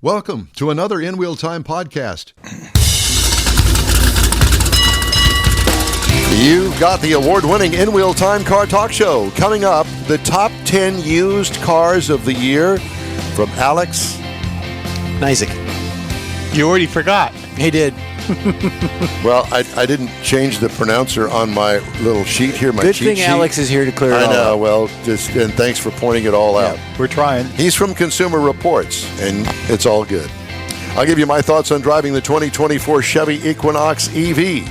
Welcome to another In Wheel Time podcast. You've got the award-winning In Wheel Time Car Talk Show. Coming up, the top 10 used cars of the year from Alex Nizick. You already forgot. He did. Well, I didn't change the pronouncer on my little sheet here, my Good cheat thing sheet. Alex is here to clear it I all know. up. Well, and thanks for pointing it all out. We're trying. He's from Consumer Reports, and it's all good. I'll give you my thoughts on driving the 2024 Chevy Equinox EV.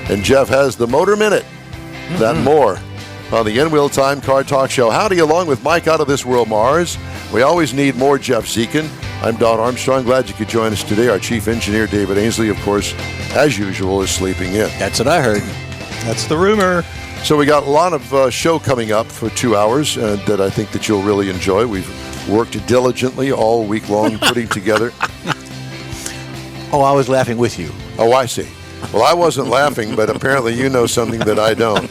And Jeff has the Motor Minute. That and more on the In Wheel Time Car Talk Show. Howdy, along with Mike out of this world, Mars. We always need more Jeff Zekin. I'm Don Armstrong. Glad you could join us today. Our chief engineer, David Ainsley, of course, as usual, is sleeping in. That's what I heard. That's the rumor. So we got a lot of show coming up for 2 hours that I think that you'll really enjoy. We've worked diligently all week long putting together. Oh, I was laughing with you. Oh, I see. Well, I wasn't laughing, but apparently you know something that I don't.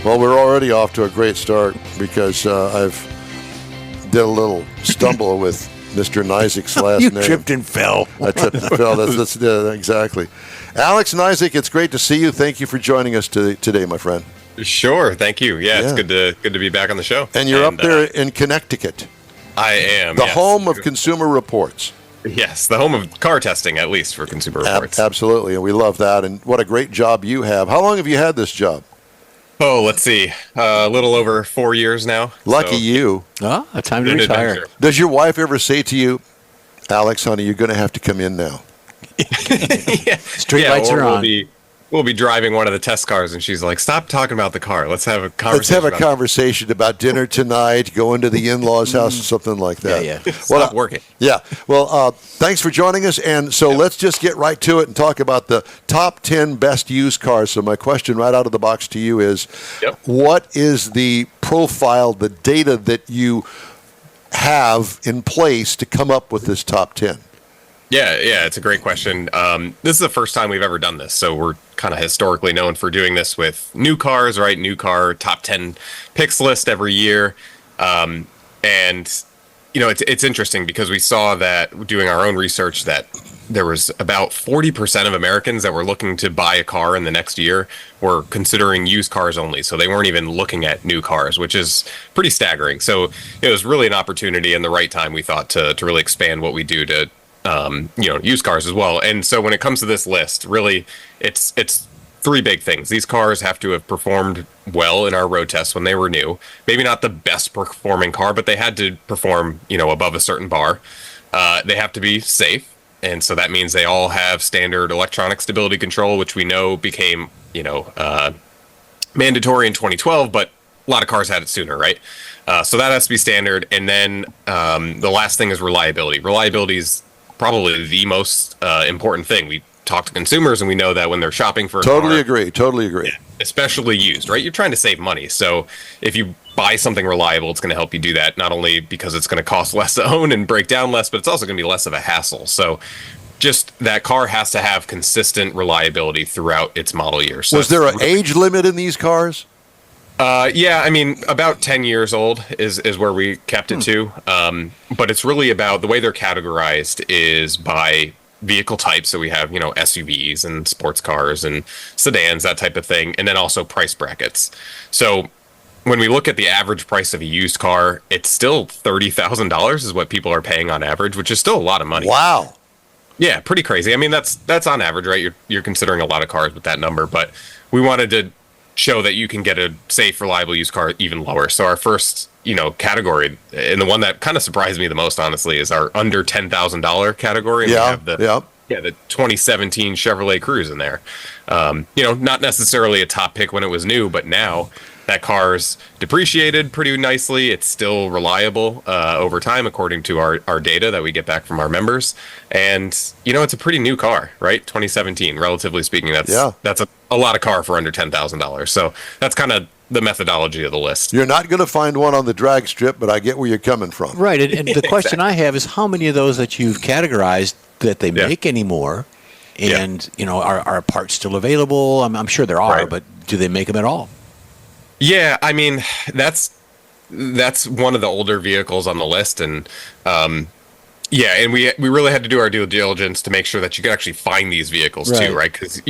Well, we're already off to a great start because I've did a little stumble with Mr. Nizick's last You name. tripped and fell. I tripped and fell. That's exactly. Alex Nizick, it's great to see you. Thank you for joining us today, my friend. Sure, thank you. Yeah, it's good to be back on the show. And you're up there in Connecticut. I am. The home of Consumer Reports. Yes, the home of car testing, at least for Consumer Reports. Absolutely, and we love that. And what a great job you have. How long have you had this job? Oh, let's see. A little over 4 years now. Lucky you. Oh, time to retire. Does your wife ever say to you, Alex, honey, you're going to have to come in now? Yeah. Street lights are on. We'll be driving one of the test cars, and she's like, "Stop talking about the car. Let's have a conversation. Let's have a conversation about dinner tonight, going to the in-laws' house, or something like that." Yeah. Stop working. Yeah. Well, thanks for joining us. And so let's just get right to it and talk about the top 10 best used cars. So my question right out of the box to you is, what is the profile, the data that you have in place to come up with this top 10? Yeah, it's a great question. This is the first time we've ever done this, so we're kind of historically known for doing this with new cars, right? New car top 10 picks list every year, and it's interesting because we saw that doing our own research that there was about 40% of Americans that were looking to buy a car in the next year were considering used cars only, so they weren't even looking at new cars, which is pretty staggering. So it was really an opportunity and the right time, we thought, to really expand what we do to used cars as well. And so when it comes to this list, really, it's three big things. These cars have to have performed well in our road tests when they were new. Maybe not the best performing car, but they had to perform, above a certain bar. They have to be safe. And so that means they all have standard electronic stability control, which we know became, mandatory in 2012, but a lot of cars had it sooner, right? So that has to be standard. And then the last thing is reliability. Reliability is probably the most important thing. We talk to consumers and we know that when they're shopping for a car, Totally agree. especially used, right? You're trying to save money. So if you buy something reliable, it's going to help you do that, not only because it's going to cost less to own and break down less, but it's also going to be less of a hassle. So just that car has to have consistent reliability throughout its model year. So was there an age limit in these cars? About 10 years old is where we kept it to. But it's really about the way they're categorized is by vehicle type. So we have, SUVs and sports cars and sedans, that type of thing. And then also price brackets. So when we look at the average price of a used car, it's still $30,000 is what people are paying on average, which is still a lot of money. Wow. Yeah, pretty crazy. I mean, that's on average, right? You're considering a lot of cars with that number, but we wanted to show that you can get a safe, reliable used car even lower. So our first, category, and the one that kind of surprised me the most, honestly, is our under $10,000 category. And we have the 2017 Chevrolet Cruze in there. Not necessarily a top pick when it was new, but now that car's depreciated pretty nicely. It's still reliable over time, according to our data that we get back from our members. And, it's a pretty new car, right? 2017, relatively speaking. That's a lot of car for under $10,000. So that's kind of the methodology of the list. You're not going to find one on the drag strip, but I get where you're coming from. Right, and the question I have is how many of those that you've categorized that they make anymore, and are parts still available? I'm sure there are, but do they make them at all? Yeah, I mean that's one of the older vehicles on the list, and Yeah, and we really had to do our due diligence to make sure that you could actually find these vehicles too, Right. right? Because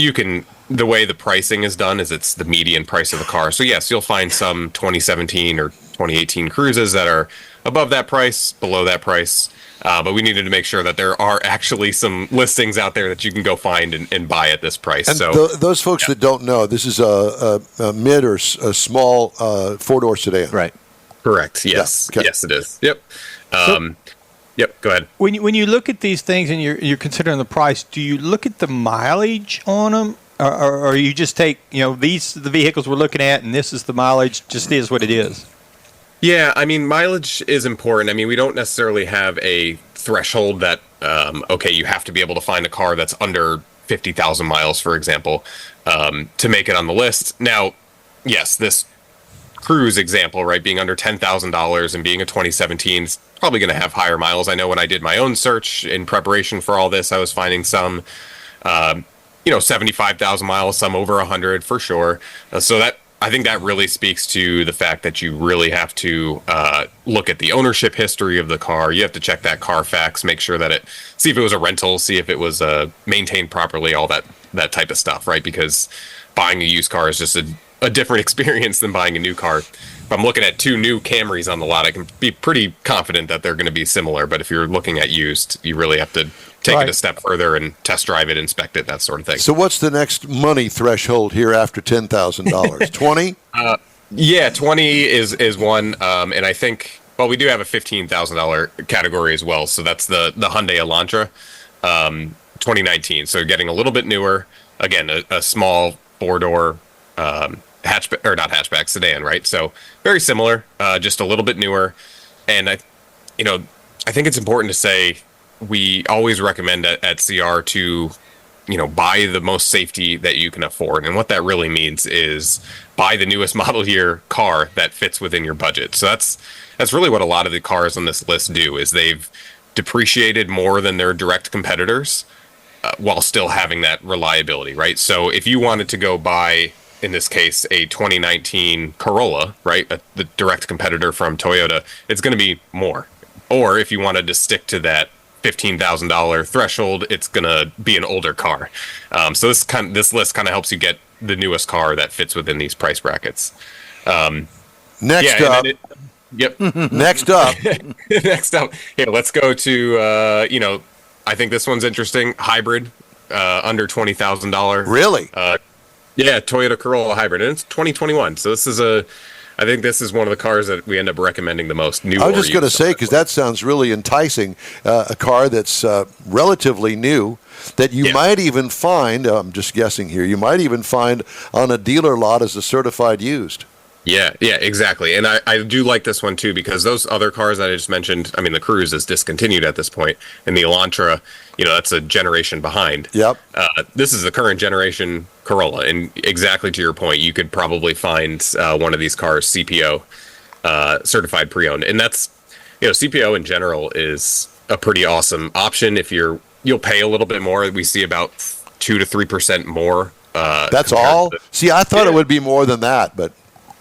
the way the pricing is done is it's the median price of the car. So yes, you'll find some 2017 or 2018 Cruzes that are above that price, below that price. But we needed to make sure that there are actually some listings out there that you can go find and buy at this price. And So those folks that don't know, this is a mid or a small four-door sedan. Right. correct. Yes. Yeah, okay. Yes, it is. Yep. Yep. Go ahead. When you look at these things and you're considering the price, do you look at the mileage on them, or you just take these are the vehicles we're looking at and this is the mileage, just is what it is? Yeah, I mean, mileage is important. I mean, we don't necessarily have a threshold that, okay, you have to be able to find a car that's under 50,000 miles, for example, to make it on the list. Now, yes, this Cruze example, right, being under $10,000 and being a 2017 is probably going to have higher miles. I know when I did my own search in preparation for all this, I was finding some, 75,000 miles, some over 100 for sure. So that, I think that really speaks to the fact that you really have to look at the ownership history of the car. You have to check that Carfax, make sure that see if it was a rental, see if it was maintained properly, all that type of stuff, right? Because buying a used car is just a different experience than buying a new car. If I'm looking at two new Camrys on the lot, I can be pretty confident that they're going to be similar. But if you're looking at used, you really have to take it a step further and test drive it, inspect it, that sort of thing. So what's the next money threshold here after $10,000? 20? Yeah, 20 is one, and I think we do have a $15,000 category as well. So that's the Hyundai Elantra, 2019. So getting a little bit newer. Again, a small four-door hatchback, or not hatchback, sedan, right? So very similar, just a little bit newer. And I think it's important to say we always recommend at CR to buy the most safety that you can afford. And what that really means is buy the newest model year car that fits within your budget. So that's really what a lot of the cars on this list do, is they've depreciated more than their direct competitors while still having that reliability, right? So if you wanted to go buy, in this case, a 2019 Corolla, right, the direct competitor from Toyota, it's going to be more. Or if you wanted to stick to that $15,000 threshold, it's gonna be an older car. So this list kind of helps you get the newest car that fits within these price brackets. Next up. Yep. Next up. Next up. Here, let's go to I think this one's interesting. Hybrid, under $20,000. Really? Yeah, Toyota Corolla hybrid, and it's 2021. So I think this is one of the cars that we end up recommending the most. I was just going to say, because that sounds really enticing, a car that's relatively new that you might even find, I'm just guessing here, you might even find on a dealer lot as a certified used. Yeah, exactly. And I do like this one too, because those other cars that I just mentioned, I mean, the Cruze is discontinued at this point, and the Elantra, that's a generation behind. Yep. This is the current generation Corolla, and exactly to your point, you could probably find one of these cars CPO, certified pre-owned, and that's, CPO in general is a pretty awesome option. If you'll pay a little bit more. We see about 2 to 3% more. That's all? See, I thought it would be more than that, but...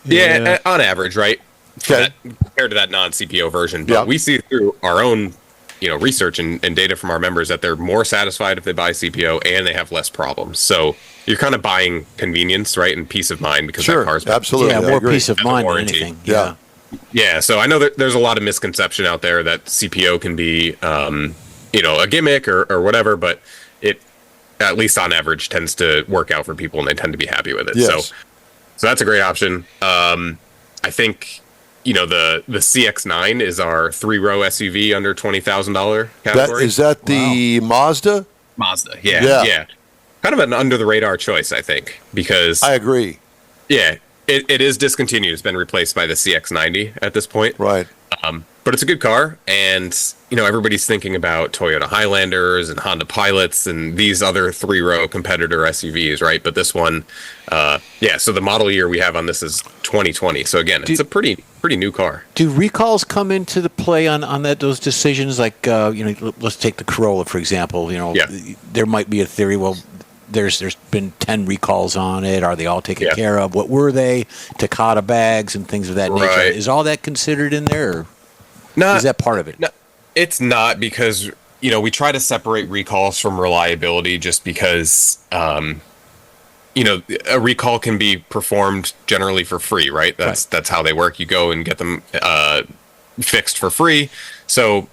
Yeah, on average, right? Okay. Compared to that non-CPO version. But we see through our own, research and data from our members that they're more satisfied if they buy CPO and they have less problems. So you're kind of buying convenience, right, and peace of mind, because that car's absolutely. Yeah, more peace of mind than warranty. anything. Yeah. Yeah, so I know that there's a lot of misconception out there that CPO can be, a gimmick or whatever, but it, at least on average, tends to work out for people and they tend to be happy with it. Yes. So that's a great option. I think, the CX-9 is our 3-row SUV under $20,000 category. Is that the Mazda? Mazda, yeah. Kind of an under-the-radar choice, I think, because... I agree. Yeah, it is discontinued. It's been replaced by the CX-90 at this point. Right. But it's a good car, and everybody's thinking about Toyota Highlanders and Honda Pilots and these other 3-row competitor SUVs, right? But this one, so the model year we have on this is 2020. So again, it's a pretty new car. Do recalls come into the play on those decisions? Like, let's take the Corolla, for example. There might be a theory, well, there's been 10 recalls on it. Are they all taken care of? What were they? Takata bags and things of that nature. Right. Is all that considered in there? Or No, is that part of it? It's not because, we try to separate recalls from reliability just because, a recall can be performed generally for free, right? That's how they work. You go and get them fixed for free. So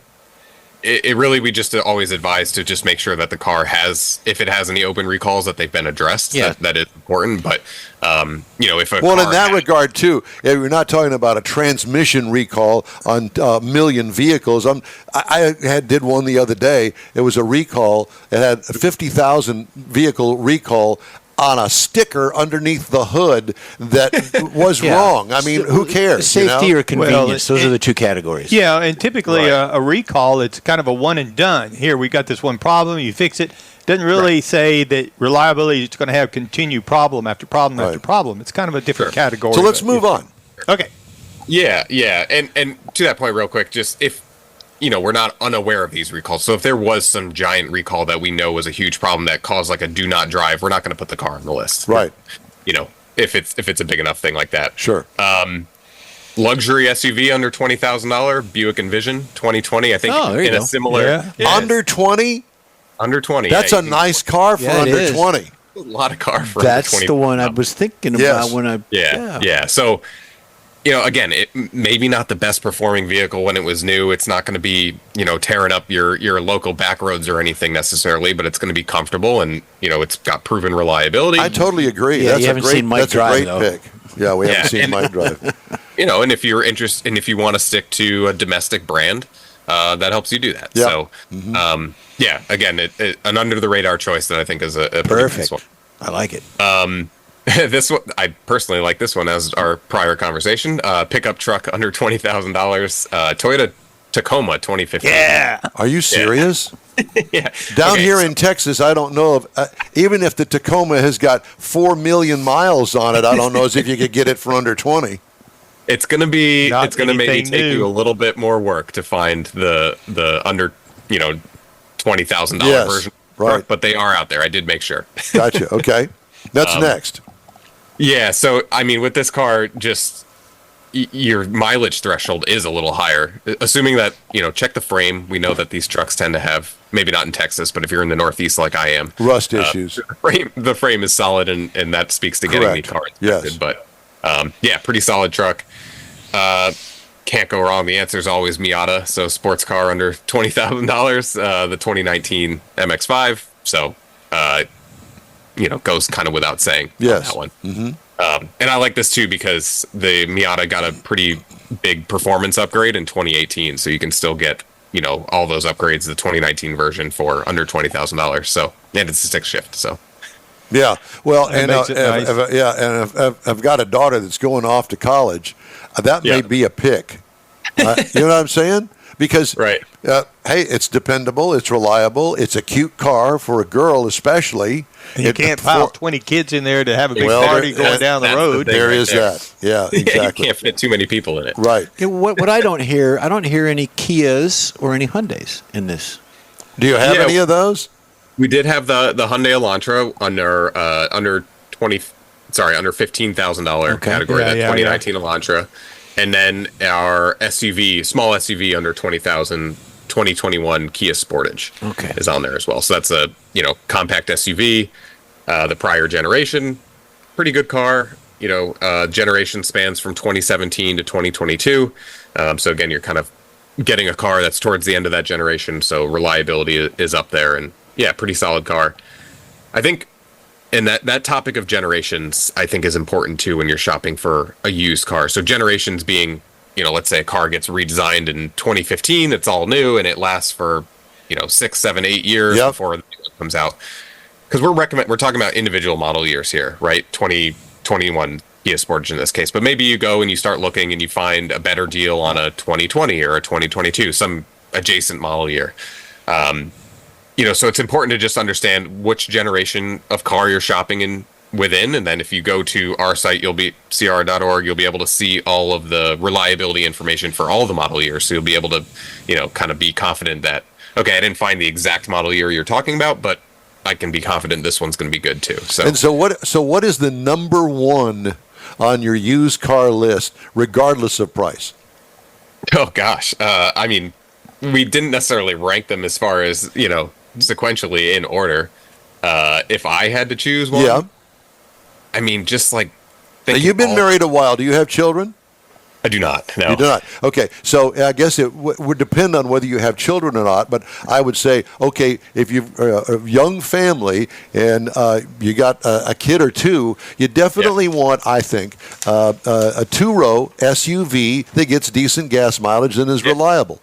it really, we just always advise to just make sure that the car if it has any open recalls, that they've been addressed. Yeah. That is important. But, if a Well, car in that regard, too, we're not talking about a transmission recall on a million vehicles. I did one the other day. It was a recall. It had a 50,000 vehicle recall on a sticker underneath the hood that was wrong. I mean, who cares? Safety or convenience, Well, those are the two categories. Yeah, and typically Right. a recall, it's kind of a one and done. Here, we got this one problem, you fix it. Doesn't really say that reliability is going to have continued problem after problem after problem. It's kind of a different category. So let's move on. Okay. Yeah. And to that point, real quick, just if, we're not unaware of these recalls. So if there was some giant recall that we know was a huge problem that caused like a do not drive, we're not going to put the car on the list. Right. If it's a big enough thing like that. Sure. Luxury SUV under $20,000, Buick Envision 2020. I think there you in a go. similar Under 20? under 20. That's yeah, a nice car for Yeah, it under is. 20. a lot of car for That's under 20. the one I was thinking about Yes. when I. Yeah. So, again, it maybe not the best performing vehicle when it was new. It's not going to be, tearing up your local back roads or anything necessarily, but it's going to be comfortable and, it's got proven reliability. I totally agree. Yeah, That's you a haven't great, seen Mike that's drive, a great though. pick. Yeah, we haven't seen and- Mike drive. And if you're interested, and if you want to stick to a domestic brand, that helps you do that. Yeah. So, again, an under the radar choice that I think is a pretty Perfect. nice one. I like it. This one, I personally like this one as our prior conversation. Pickup truck under $20,000, Toyota Tacoma 2015. Yeah. Are you serious? Yeah. Down Okay, here so- in Texas, I don't know if, even if the Tacoma has got 4 million miles on it, I don't know as if you could get it for under 20. It's going to be. Not It's going to maybe anything take new. you a little bit more work to find the under $20,000 Yes, version. right. But they are out there. I did make sure. Gotcha. Okay. That's next. Yeah. So I mean, with this car, just your mileage threshold is a little higher. Assuming that check the frame. We know that these trucks tend to have, maybe not in Texas, but if you're in the Northeast like I am, Rust issues. the frame is solid, and that speaks to getting the Correct. car inspected. Yes. But pretty solid truck. Can't go wrong. The answer is always Miata. So sports car under $20,000. The 2019 MX-5. So goes kind of without saying. Yes. On that one. And I like this too because the Miata got a pretty big performance upgrade in 2018. So you can still get all those upgrades, the 2019 version for under $20,000. So, and it's a stick shift. So. Yeah, well, That makes it nice. if I've got a daughter that's going off to college, that may Yeah. be a pick. You know what I'm saying? Because, Right. Hey, it's dependable, it's reliable, it's a cute car for a girl especially. And you can't pile 20 kids in there to have a big party going down the that's the road. thing. There right is there. that. Yeah, You exactly. can't fit too many people in it. Right. Yeah, what I don't hear any Kias or any Hyundais in this. Do you have Yeah. any of those? We did have the Hyundai Elantra under $15,000 Okay. category, Yeah, that yeah, 2019 Elantra, and then our small SUV under 20,000, 2021 Kia Sportage Okay. is on there as well. So that's a compact SUV, the prior generation, pretty good car. Generation spans from 2017 to 2022. So again, you're kind of getting a car that's towards the end of that generation, so reliability is up there, and yeah, pretty solid car. I think, and that topic of generations, I think, is important too when you're shopping for a used car. So generations being, let's say a car gets redesigned in 2015, it's all new, and it lasts for, 6, 7, 8 years Yep. before the new one comes out. Because we're talking about individual model years here, right? 2021 Kia Sportage in this case, but maybe you go and you start looking and you find a better deal on a 2020 or a 2022, some adjacent model year. So it's important to just understand which generation of car you're shopping within, and then if you go to our site, cr.org, you'll be able to see all of the reliability information for all the model years. So you'll be able to, kind of be confident that, okay, I didn't find the exact model year you're talking about, but I can be confident this one's going to be good too. So what is the number one on your used car list, regardless of price? Oh gosh, I mean, we didn't necessarily rank them as far as, sequentially in order. If I had to choose one, Yeah. I mean, just like Now, you've been married a while. Do you have children? I do not. No. You do not. Okay, so I guess it would depend on whether you have children or not. But I would say, okay, if you've a young family and you got a kid or two, you definitely want, I think, a two-row SUV that gets decent gas mileage and is reliable.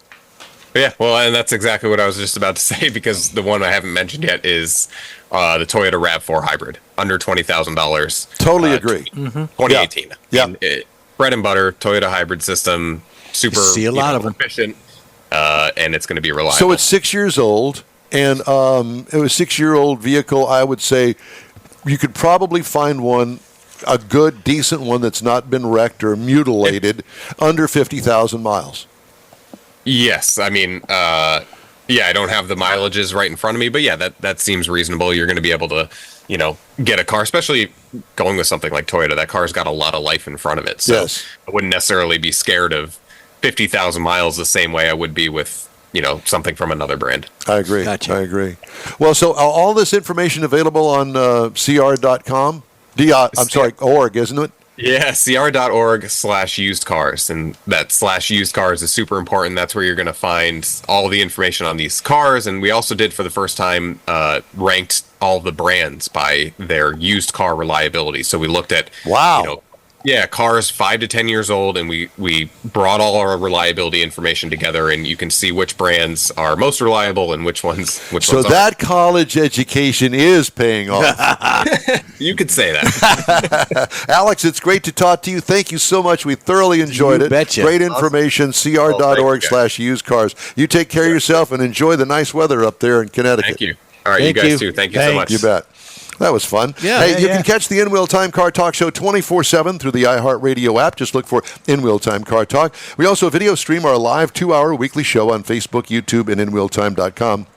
Yeah, well, and that's exactly what I was just about to say, because the one I haven't mentioned yet is the Toyota RAV4 Hybrid, under $20,000. Totally agree. 2018. Yeah. I mean, bread and butter Toyota hybrid system, super see a lot of them. efficient, and it's going to be reliable. So it's 6 years old, and it was a 6-year-old vehicle. I would say you could probably find one, a good, decent one that's not been wrecked or mutilated, under 50,000 miles. Yes, I mean, I don't have the mileages right in front of me, but yeah, that seems reasonable. You're going to be able to, get a car, especially going with something like Toyota. That car's got a lot of life in front of it, so Yes. I wouldn't necessarily be scared of 50,000 miles the same way I would be with, something from another brand. I agree. Gotcha. I agree. Well, so all this information available on cr.com? I'm sorry, org, isn't it? Yeah, cr.org/used cars. And that /used cars is super important. That's where you're going to find all the information on these cars. And we also did, for the first time, ranked all the brands by their used car reliability. So we looked at, Wow. Cars 5 to 10 years old, and we brought all our reliability information together, and you can see which brands are most reliable and which ones So aren't. that college education is paying off. You could say that. Alex, it's great to talk to you. Thank you so much. We thoroughly enjoyed You it. betcha. Great information, cr.org/used cars. You take care of yourself and enjoy the nice weather up there in Connecticut. Thank you. All right, Thank you guys you. too. Thank you so Thanks. much. You bet. That was fun. Yeah, hey, yeah, you yeah. can catch the In-Wheel Time Car Talk Show 24/7 through the iHeartRadio app. Just look for In-Wheel Time Car Talk. We also video stream our live 2-hour weekly show on Facebook, YouTube, and InWheelTime.com.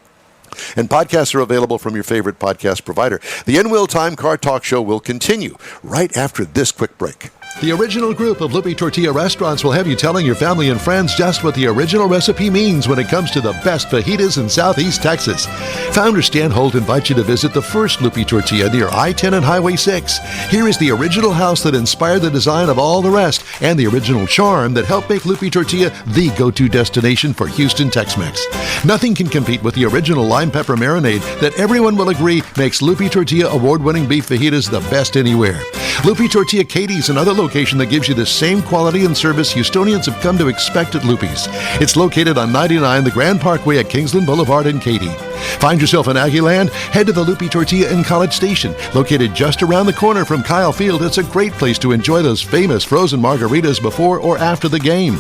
And podcasts are available from your favorite podcast provider. The In-Wheel Time Car Talk Show will continue right after this quick break. The original group of Lupe Tortilla restaurants will have you telling your family and friends just what the original recipe means when it comes to the best fajitas in Southeast Texas. Founder Stan Holt invites you to visit the first Lupe Tortilla near I-10 and Highway 6. Here is the original house that inspired the design of all the rest and the original charm that helped make Lupe Tortilla the go-to destination for Houston Tex-Mex. Nothing can compete with the original lime pepper marinade that everyone will agree makes Lupe Tortilla award-winning beef fajitas the best anywhere. Lupe Tortilla Katie's another location that gives you the same quality and service Houstonians have come to expect at Lupe's. It's located on 99 the Grand Parkway at Kingsland Boulevard in Katy. Find yourself in Aggieland? Head to the Lupe Tortilla in College Station. Located just around the corner from Kyle Field, it's a great place to enjoy those famous frozen margaritas before or after the game.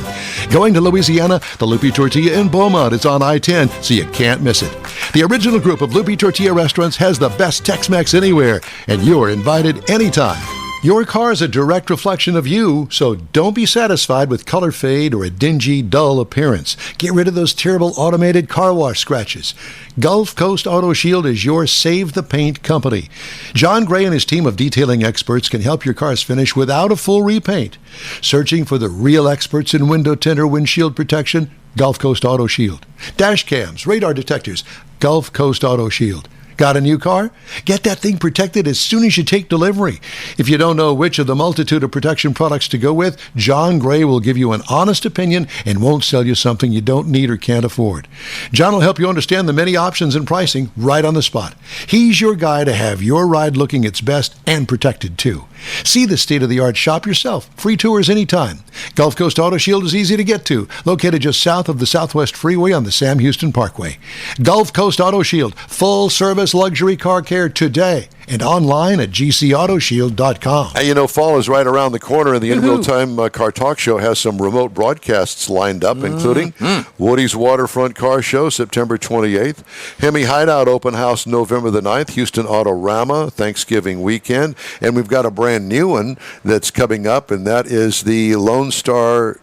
Going to Louisiana? The Lupe Tortilla in Beaumont is on I-10, so you can't miss it. The original group of Lupe Tortilla restaurants has the best Tex-Mex anywhere, and you're invited anytime. Your car is a direct reflection of you, so don't be satisfied with color fade or a dingy, dull appearance. Get rid of those terrible automated car wash scratches. Gulf Coast Auto Shield is your Save the Paint company. John Gray and his team of detailing experts can help your cars finish without a full repaint. Searching for the real experts in window tint or windshield protection? Gulf Coast Auto Shield. Dash cams, radar detectors? Gulf Coast Auto Shield. Got a new car? Get that thing protected as soon as you take delivery. If you don't know which of the multitude of protection products to go with, John Gray will give you an honest opinion and won't sell you something you don't need or can't afford. John will help you understand the many options and pricing right on the spot. He's your guy to have your ride looking its best and protected too. See the state-of-the-art shop yourself. Free tours anytime. Gulf Coast Auto Shield is easy to get to, located just south of the Southwest Freeway on the Sam Houston Parkway. Gulf Coast Auto Shield, full-service luxury car care today, and online at gcautoshield.com. You know, fall is right around the corner, and the In-Wheel Time Car Talk Show has some remote broadcasts lined up, including Woody's Waterfront Car Show, September 28th, Hemi Hideout Open House, November the 9th, Houston Autorama, Thanksgiving weekend, and we've got a brand new one that's coming up, and that is the Lone Star...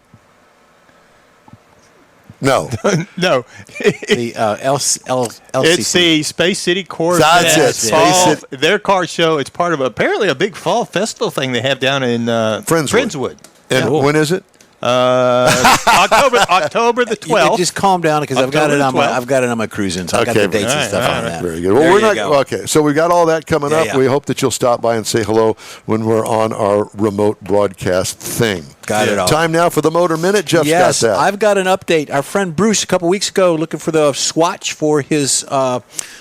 No. No. The LCC. It's the Space City Corvette. That's it. Fall, Space their car show. It's part of apparently a big fall festival thing they have down in Friendswood. And when is it? October the 12th. Just calm down because I've got it on my Cruze, so I've got the dates and stuff on that. Very good. Well, okay. So we've got all that coming up. Yeah. We hope that you'll stop by and say hello when we're on our remote broadcast thing. Got it all. Time now for the Motor Minute. Jeff's yes, got that. I've got an update. Our friend Bruce, a couple weeks ago, looking for the Swatch for his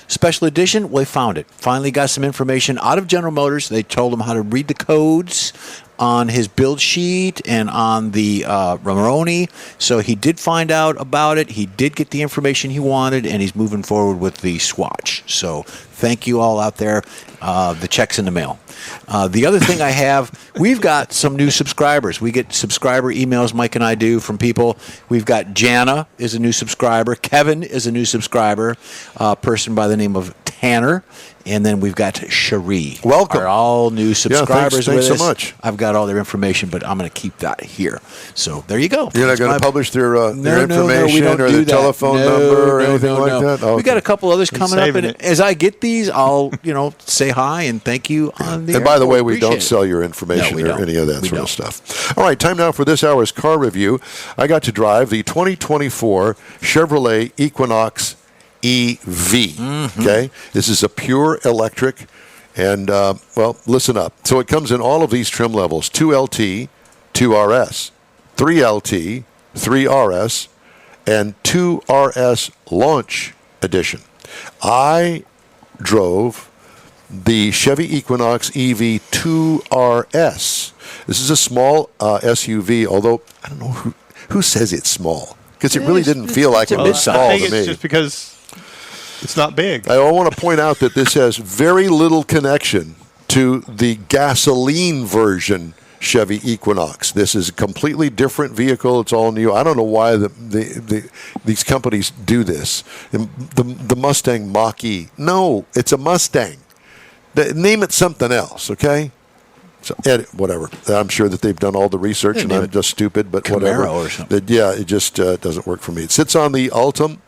special edition. We found it. Finally got some information out of General Motors. They told him how to read the codes on his build sheet and on the Romoroni. So he did find out about it. He did get the information he wanted, and he's moving forward with the Swatch. So thank you all out there. The check's in the mail. The other thing I have, we've got some new subscribers. We get subscriber emails, Mike and I do, from people. We've got Jana is a new subscriber. Kevin is a new subscriber. A person by the name of Tanner. And then we've got Cherie. Welcome. Are all new subscribers thanks with so us. much. I've got all their information, but I'm going to keep that here. So there you go. You're not going to publish their information we don't or do their telephone number or anything like that? No. We got a couple others coming up, and it. as I get these, I'll say hi and thank you on the And by the way, we Appreciate don't it. sell your information No, we or don't. any of that We sort of don't. stuff. All right, time now for this hour's car review. I got to drive the 2024 Chevrolet Equinox EV. Mm-hmm. Okay, this is a pure electric, and well, listen up. So it comes in all of these trim levels: 2LT, 2RS, 3LT, 3RS, and 2RS Launch Edition. I drove the Chevy Equinox EV 2RS. This is a small SUV, although I don't know who says it's small, because it really didn't feel like it was small I think to it's me. just because it's not big. I want to point out that this has very little connection to the gasoline version Chevy Equinox. This is a completely different vehicle. It's all new. I don't know why these companies do this. The Mustang Mach-E. No, it's a Mustang. Name it something else, okay? So, whatever. I'm sure that they've done all the research, and I'm just stupid, but Camaro whatever. or something. It just doesn't work for me. It sits on the Ultium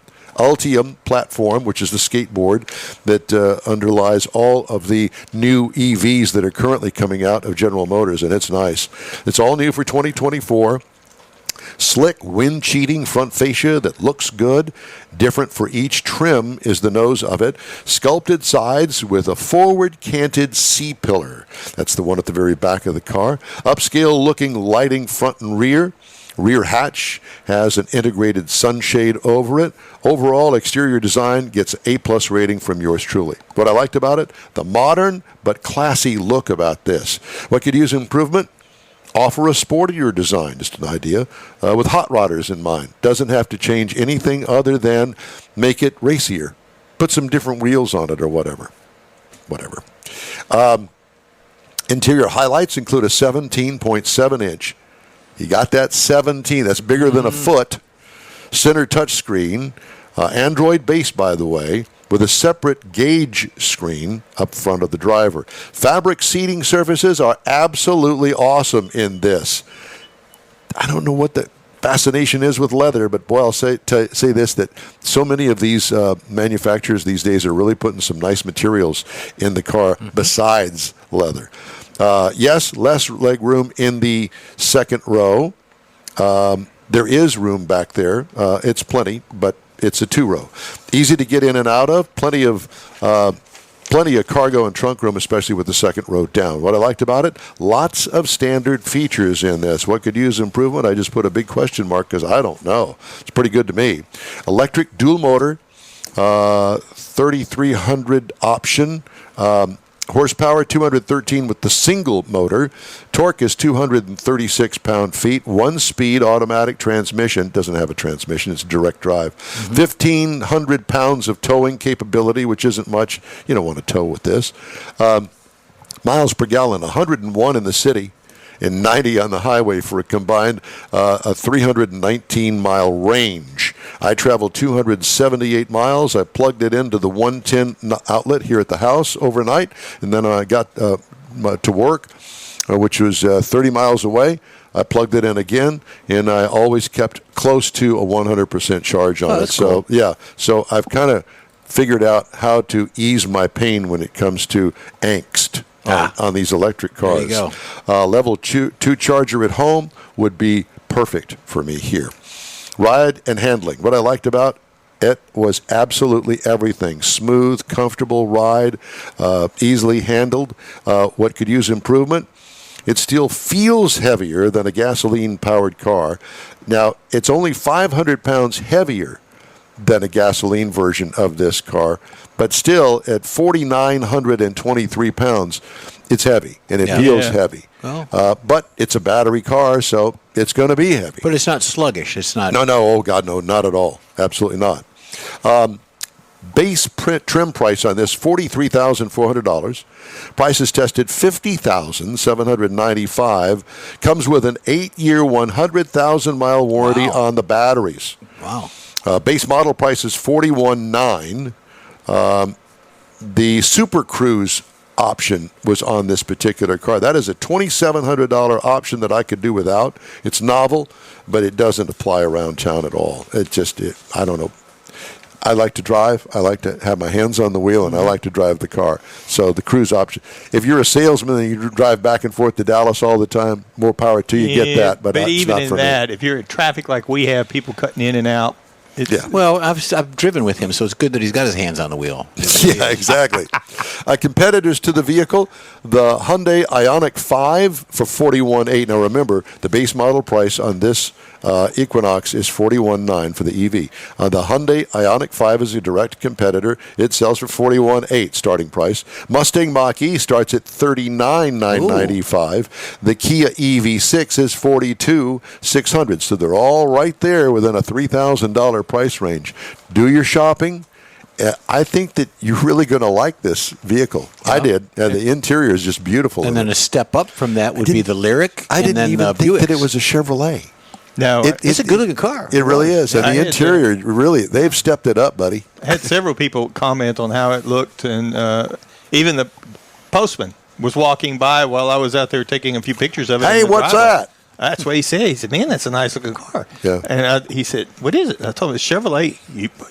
platform, which is the skateboard that underlies all of the new EVs that are currently coming out of General Motors, and it's nice. It's all new for 2024. Slick, wind-cheating front fascia that looks good. Different for each trim is the nose of it. Sculpted sides with a forward-canted C-pillar. That's the one at the very back of the car. Upscale-looking lighting front and rear. Rear hatch has an integrated sunshade over it. Overall exterior design gets an A+ rating from yours truly. What I liked about it, the modern but classy look about this. What could use improvement? Offer a sportier design, just an idea, with hot rodders in mind. Doesn't have to change anything other than make it racier. Put some different wheels on it or whatever. Interior highlights include a 17.7-inch. You got that 17. That's bigger than a foot. Center touchscreen. Android base, by the way, with a separate gauge screen up front of the driver. Fabric seating surfaces are absolutely awesome in this. I don't know what the fascination is with leather, but boy, I'll say this, that so many of these manufacturers these days are really putting some nice materials in the car besides leather. Yes, less leg room in the second row. There is room back there. It's plenty, but it's a two-row. Easy to get in and out of. Plenty of cargo and trunk room, especially with the second row down. What I liked about it, lots of standard features in this. What could use improvement? I just put a big question mark because I don't know. It's pretty good to me. Electric dual motor, 3,300 option. Horsepower, 213 with the single motor. Torque is 236 pound-feet. One-speed automatic transmission. Doesn't have a transmission. It's direct drive. 1,500 pounds of towing capability, which isn't much. You don't want to tow with this. Miles per gallon, 101 in the city and 90 on the highway for a combined a 319-mile range. I traveled 278 miles. I plugged it into the 110 outlet here at the house overnight, and then I got to work, which was 30 miles away. I plugged it in again, and I always kept close to a 100% charge on it. So, cool. yeah, so I've kind of figured out how to ease my pain when it comes to angst. On these electric cars. There you go. Level 2 charger at home would be perfect for me here. Ride and handling. What I liked about it was absolutely everything. Smooth, comfortable ride, easily handled. What could use improvement? It still feels heavier than a gasoline-powered car. Now, it's only 500 pounds heavier than a gasoline version of this car, but still at 4,923 pounds, it's heavy, and it feels heavy. Oh. But it's a battery car, so it's going to be heavy. But it's not sluggish. It's not. No, oh God, no, not at all. Absolutely not. Base print trim price on this, $43,400. Price is tested $50,795. Comes with an 8-year, 100,000-mile warranty on the batteries. Wow. Base model price is $41,900. The Super Cruze option was on this particular car. That is a $2,700 option that I could do without. It's novel, but it doesn't apply around town at all. I don't know. I like to drive. I like to have my hands on the wheel, and I like to drive the car. So the Cruze option. If you're a salesman and you drive back and forth to Dallas all the time, more power to you. Get that, but it's even not in for that, me. if you're in traffic like we have, people cutting in and out. Well, I've driven with him, so it's good that he's got his hands on the wheel. Yeah, exactly. Competitors to the vehicle, the Hyundai Ioniq 5 for $41,800. Now remember, the base model price on this Equinox is $41,900 for the EV. The Hyundai Ioniq 5 is a direct competitor. It sells for $41,800 starting price. Mustang Mach-E starts at $39,995. The Kia EV6 is $42,600. So they're all right there within a $3,000 price range. Do your shopping. I think that you're really going to like this vehicle. Yeah. I did. The interior is just beautiful. And then a step up from that would be the Lyriq. I didn't even think that it was a Chevrolet. No, it's a good-looking car. It really is. And the interior, really, they've stepped it up, buddy. I had several people comment on how it looked, and even the postman was walking by while I was out there taking a few pictures of it. Hey, what's that? That's what he said. He said, man, that's a nice-looking car. Yeah. And he said, what is it? I told him, it's Chevrolet.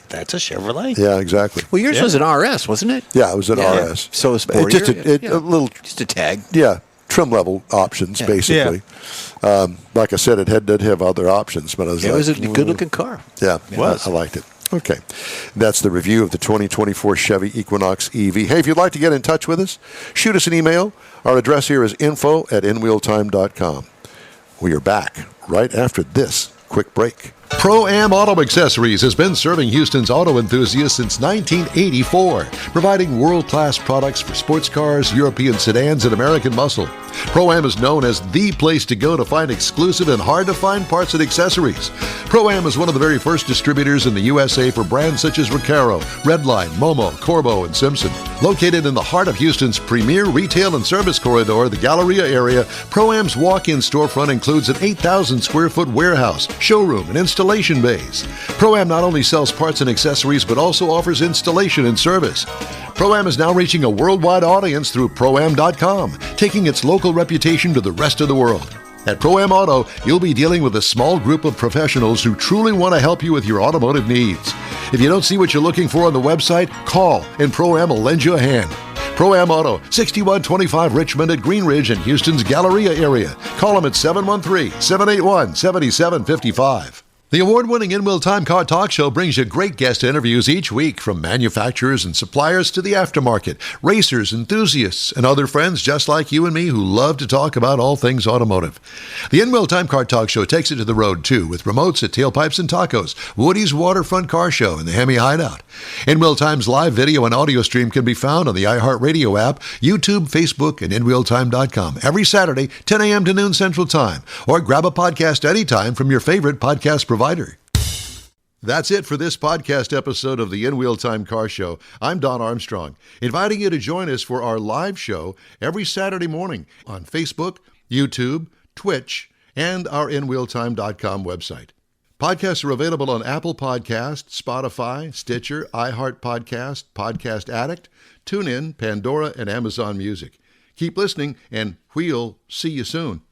That's a Chevrolet. Yeah, exactly. Well, yours was an RS, wasn't it? Yeah, it was an RS. So it's sportier. Just a tag. Yeah, trim level options, basically. Yeah. Like I said, it did have other options, but it was a good-looking car. Yeah, I liked it. Okay. That's the review of the 2024 Chevy Equinox EV. Hey, if you'd like to get in touch with us, shoot us an email. Our address here is info@inwheeltime.com. We are back right after this quick break. Pro-Am Auto Accessories has been serving Houston's auto enthusiasts since 1984, providing world-class products for sports cars, European sedans, and American muscle. Pro-Am is known as the place to go to find exclusive and hard-to-find parts and accessories. Pro-Am is one of the very first distributors in the USA for brands such as Recaro, Redline, Momo, Corbo, and Simpson. Located in the heart of Houston's premier retail and service corridor, the Galleria area, Pro-Am's walk-in storefront includes an 8,000-square-foot warehouse, showroom, and installation bays. Pro-Am not only sells parts and accessories, but also offers installation and service. Pro-Am is now reaching a worldwide audience through Pro-Am.com, taking its local reputation to the rest of the world. At Pro-Am Auto, you'll be dealing with a small group of professionals who truly want to help you with your automotive needs. If you don't see what you're looking for on the website, call and Pro-Am will lend you a hand. Pro-Am Auto, 6125 Richmond at Green Ridge in Houston's Galleria area. Call them at 713-781-7755. The award-winning In Wheel Time Car Talk Show brings you great guest interviews each week from manufacturers and suppliers to the aftermarket, racers, enthusiasts, and other friends just like you and me who love to talk about all things automotive. The In Wheel Time Car Talk Show takes it to the road, too, with remotes at Tailpipes and Tacos, Woody's Waterfront Car Show, and the Hemi Hideout. In Wheel Time's live video and audio stream can be found on the iHeartRadio app, YouTube, Facebook, and InWheelTime.com every Saturday, 10 a.m. to noon Central Time, or grab a podcast anytime from your favorite podcast provider. That's it for this podcast episode of the In Wheel Time Car Show. I'm Don Armstrong, inviting you to join us for our live show every Saturday morning on Facebook, YouTube, Twitch, and our InWheelTime.com website. Podcasts are available on Apple Podcasts, Spotify, Stitcher, iHeart Podcast, Podcast Addict, TuneIn, Pandora, and Amazon Music. Keep listening, and we'll see you soon.